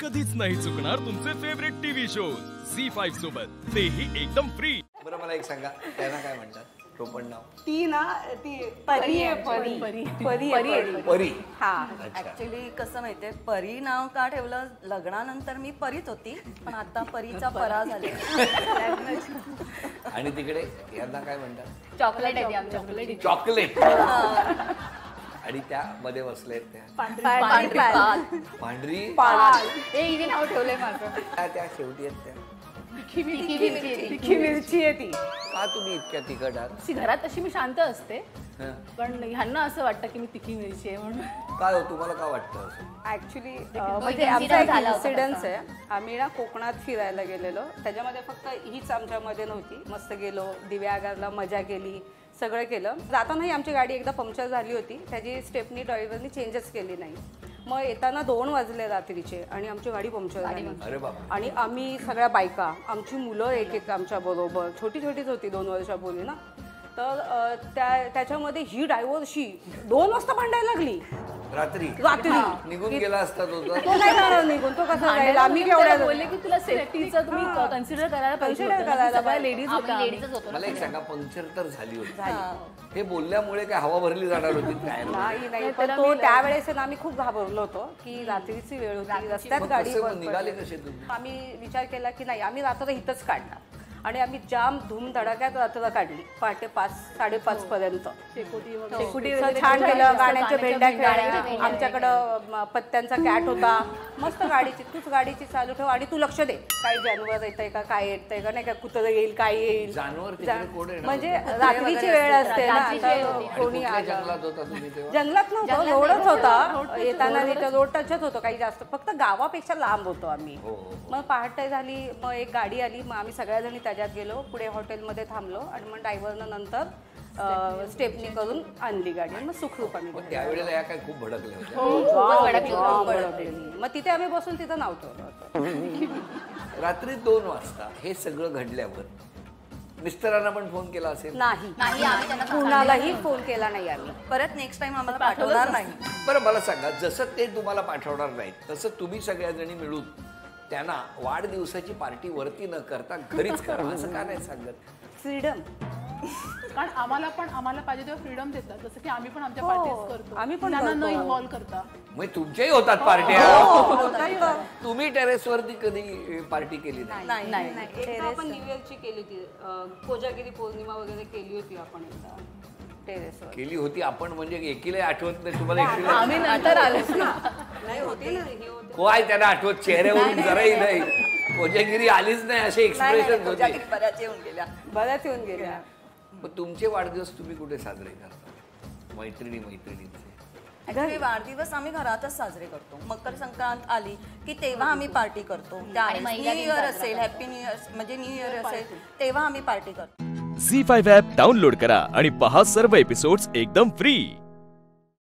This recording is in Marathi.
कधीच नाही चुकणार तुमचे फेवरेट टीव्ही शोज झी5 सोबत, तेही एकदम फ्री। बरं मला एक सांगा, त्यांना काय म्हणतात? टोपण नाव? ती ना ती परी आहे, परी परी परी परी। हा ऍक्च्युली कसं माहितीये, परी नाव का ठेवलं, लग्नानंतर मी परीच होती पण आता परीचा परा झाले। आणि तिकडे यांना काय म्हणतात? चॉकलेट आहे आमच्या चॉकलेट। आणि त्या मध्ये बसलेत त्या पांढरी हे हिने नाव ठेवलंय माझं। त्या शेवटी आहेत त्या तिखी मिरची आहे ती। का तुम्ही इतक्या तिखट आहात? घरात तशी मी शांत असते, पण ह्यांना असं वाटतं की मी तिखी मिरची आहे म्हणून। काय हो, तुम्हाला काय वाटतं असं? ऍक्च्युली म्हणजे आमचा एक इन्सिडन्स आहे। आम्ही ना कोकणात फिरायला गेलेलो, त्याच्यामध्ये फक्त हीच आमच्यामध्ये नव्हती। मस्त गेलो, दिव्यागरला मजा केली, सगळं केलं। जातानाही आमची गाडी एकदा पंक्चर झाली होती, त्याची स्टेपनी ड्रायव्हरनी चेंजच केली नाही। मग येताना 2 वाजले रात्रीचे आणि आमची गाडी पंक्चर झाली। अरे बाबा। आणि आम्ही सगळ्या बायका, आमची मुलं एक आमच्या बरोबर, छोटी छोटीच होती, 2 वर्षापूर्वी ना। तर त्याच्यामध्ये ही ड्रायव्हरशी 2 वाजता भांडायला लागली रात्री निघून गेला असता तो नाही जाणार निघून, तो कसा जाईल? आम्ही केवढ्या बोलले की तुला सेफ्टीचं तुम्ही कन्सिडर करायला पाहिजे, सगळ्या लेडीज होत्या। मला एक सांगा, पंक्चर तर झाली होती, हे बोलल्यामुळे काय हवा भरली जाणार होती? नाही, पण तो त्यावेळेस ना आम्ही खूप घाबरलो होतो की रात्रीची वेळ होती, रस्त्यात गाडी निघाले कसे तुम्ही? आम्ही विचार केला की नाही, आम्ही रात्र इथंच काढणार आणि आम्ही जाम धूम धडाक्यात रात्र काढली, पहाटे 5-5:30 पर्यंत। छान केलं, गाण्याच्या भेंड्या खेळल्या, आमच्याकडं पत्त्यांचा कॅट होता, मस्त गाडीची। तूच गाडीची चालू ठेव आणि तू लक्ष दे, काही जानवर येतंय का, काय येतंय का, नाही का कुत्रं येईल, काय येईल, जानवर म्हणजे रात्रीची वेळ असते ना। कोणी जंगलात होता तुम्ही तेव्हा? जंगलात नव्हतं, रोडच होता, येताना तिथं रोड टचच होतो, काही जास्त फक्त गावापेक्षा लांब होतो आम्ही। मग पहाटे झाली, मग एक गाडी आली, मग आम्ही सगळ्याजणी त्याच्यात गेलो, पुढे हॉटेलमध्ये थांबलो आणि मग ड्रायव्हरनं नंतर स्टेपनी करून आणली गाडी, मग सुखरूप आम्ही त्यावेळेला या काय खूप भडकले होते। मग तिथे आम्ही बसून तिथं नाव ठेवलं होतं। रात्री 2 वाजता हे सगळं घडल्यावर मिस्टरांना पण फोन केला असेल? नाही, कुणालाही फोन केला नाही आम्ही। परत नेक्स्ट टाइम आम्हाला पाठवणार नाही। बरं मला सांगा, जसं ते तुम्हाला पाठवणार नाहीत तसं तुम्ही सगळ्याजणी मिळून त्यांना वाढदिवसाची पार्टी वरती न करता घरीच करा, असं का नाही सांगत? फ्रीडम, कारण आम्हाला पाहिजे तेव्हा फ्रीडम देतात, जसं की आम्ही पण आमच्या पार्टीज करतो, आम्ही पण त्यांना न इन्व्हॉल्व करता। मग तुमच्याही होतात पार्ट्या? तुम्ही टेरेस वरती कधी पार्टी केली नाही? नाही, आपण न्यू इयरची केली होती, कोजागिरी पौर्णिमा वगैरे केली होती आपण एकदा टेरेसवर केली होती आपण, म्हणजे एकीला आठवत नाही तुम्हाला? आम्ही नंतर आलोच ना, नाही होती ना, काय त्यांना आठवत? चेहऱ्यावरून जराही नाही, कोजागिरी आलीच नाही असे एक्सप्रेशन होते। बऱ्याच येऊन गेल्या। मग तुमचे वाढदिवस तुम्ही कुठे साजरे करता? मैत्रिणींचे वाढदिवस आम्ही घरातच साजरे करतो। मकर संक्रांत आली की तेव्हा आम्ही पार्टी करतो, न्यू इयर असेल, हॅपी न्यू इयर म्हणजे न्यू इयर असेल तेव्हा आम्ही पार्टी करतो। झी5 ॲप डाउनलोड करा आणि पहा सर्व एपिसोड्स एकदम फ्री।